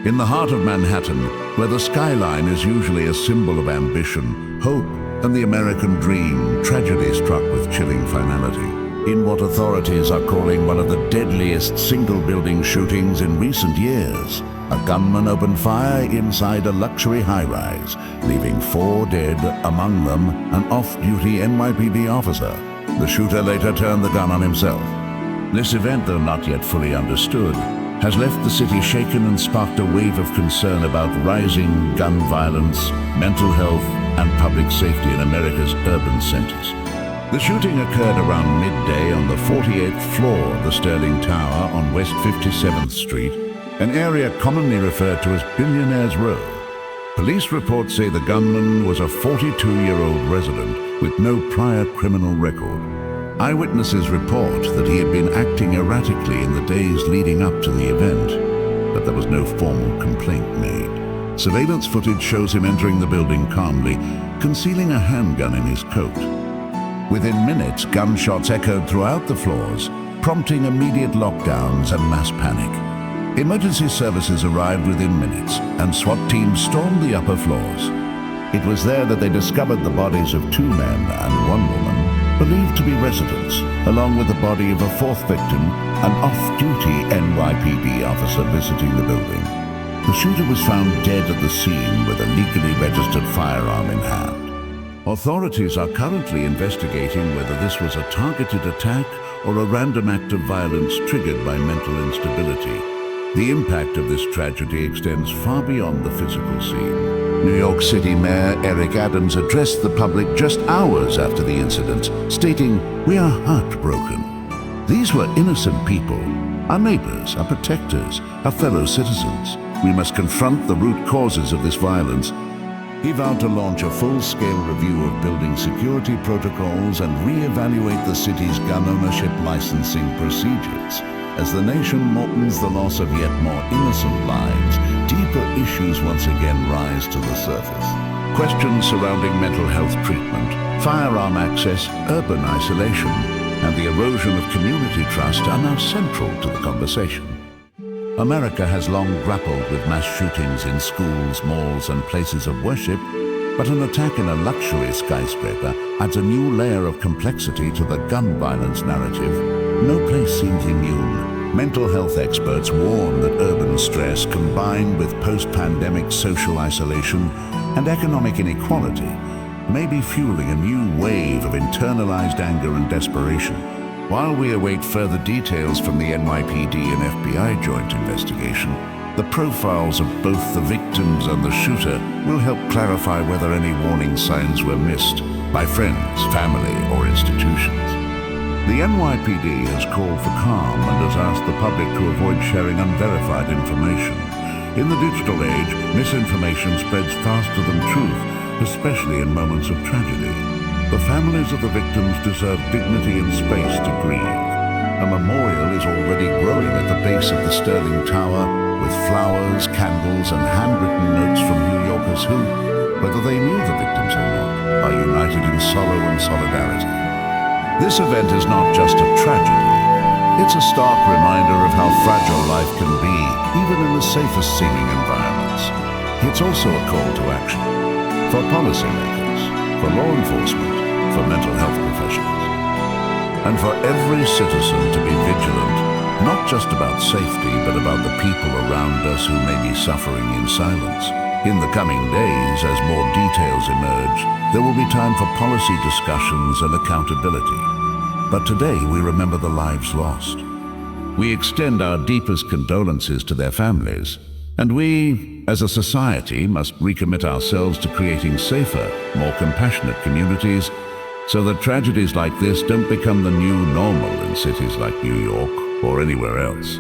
In the heart of Manhattan, where the skyline is usually a symbol of ambition, hope, and the American dream, tragedy struck with chilling finality. In what authorities are calling one of the deadliest single-building shootings in recent years, a gunman opened fire inside a luxury high-rise, leaving 4 dead, among them an off-duty NYPD officer. The shooter later turned the gun on himself. This event, though not yet fully understood, has left the city shaken and sparked a wave of concern about rising gun violence, mental health, and public safety in America's urban centers. The shooting occurred around midday on the 48th floor of the Sterling Tower on West 57th Street, an area commonly referred to as Billionaire's Row. Police reports say the gunman was a 42-year-old resident with no prior criminal record. Eyewitnesses report that he had been acting erratically in the days leading up to the event, but there was no formal complaint made. Surveillance footage shows him entering the building calmly, concealing a handgun in his coat. Within minutes, gunshots echoed throughout the floors, prompting immediate lockdowns and mass panic. Emergency services arrived within minutes, and SWAT teams stormed the upper floors. It was there that they discovered the bodies of 2 men and 1 woman, believed to be residents, along with the body of a 4th victim, an off-duty NYPD officer visiting the building. The shooter was found dead at the scene with a legally registered firearm in hand. Authorities are currently investigating whether this was a targeted attack or a random act of violence triggered by mental instability. The impact of this tragedy extends far beyond the physical scene. New York City Mayor Eric Adams addressed the public just hours after the incident, stating, "We are heartbroken. These were innocent people, our neighbors, our protectors, our fellow citizens. We must confront the root causes of this violence." He vowed to launch a full-scale review of building security protocols and re-evaluate the city's gun ownership licensing procedures. As the nation mourns the loss of yet more innocent lives, deeper issues once again rise to the surface. Questions surrounding mental health treatment, firearm access, urban isolation, and the erosion of community trust are now central to the conversation. America has long grappled with mass shootings in schools, malls, and places of worship, but an attack in a luxury skyscraper adds a new layer of complexity to the gun violence narrative. No place seems immune. Mental health experts warn that urban stress, combined with post-pandemic social isolation and economic inequality, may be fueling a new wave of internalized anger and desperation. While we await further details from the NYPD and FBI joint investigation, the profiles of both the victims and the shooter will help clarify whether any warning signs were missed by friends, family, or institutions. The NYPD has called for calm and has asked the public to avoid sharing unverified information. In the digital age, misinformation spreads faster than truth, especially in moments of tragedy. The families of the victims deserve dignity and space to grieve. A memorial is already growing at the base of the Sterling Tower, with flowers, candles, and handwritten notes from New Yorkers who, whether they knew the victims or not, are united in sorrow and solidarity. This event is not just a tragedy. It's a stark reminder of how fragile life can be, even in the safest seeming environments. It's also a call to action for policymakers, for law enforcement, for mental health professionals, and for every citizen to be vigilant, not just about safety, but about the people around us who may be suffering in silence. In the coming days, as more details emerge, there will be time for policy discussions and accountability. But today, we remember the lives lost. We extend our deepest condolences to their families, and we, as a society, must recommit ourselves to creating safer, more compassionate communities so that tragedies like this don't become the new normal in cities like New York or anywhere else.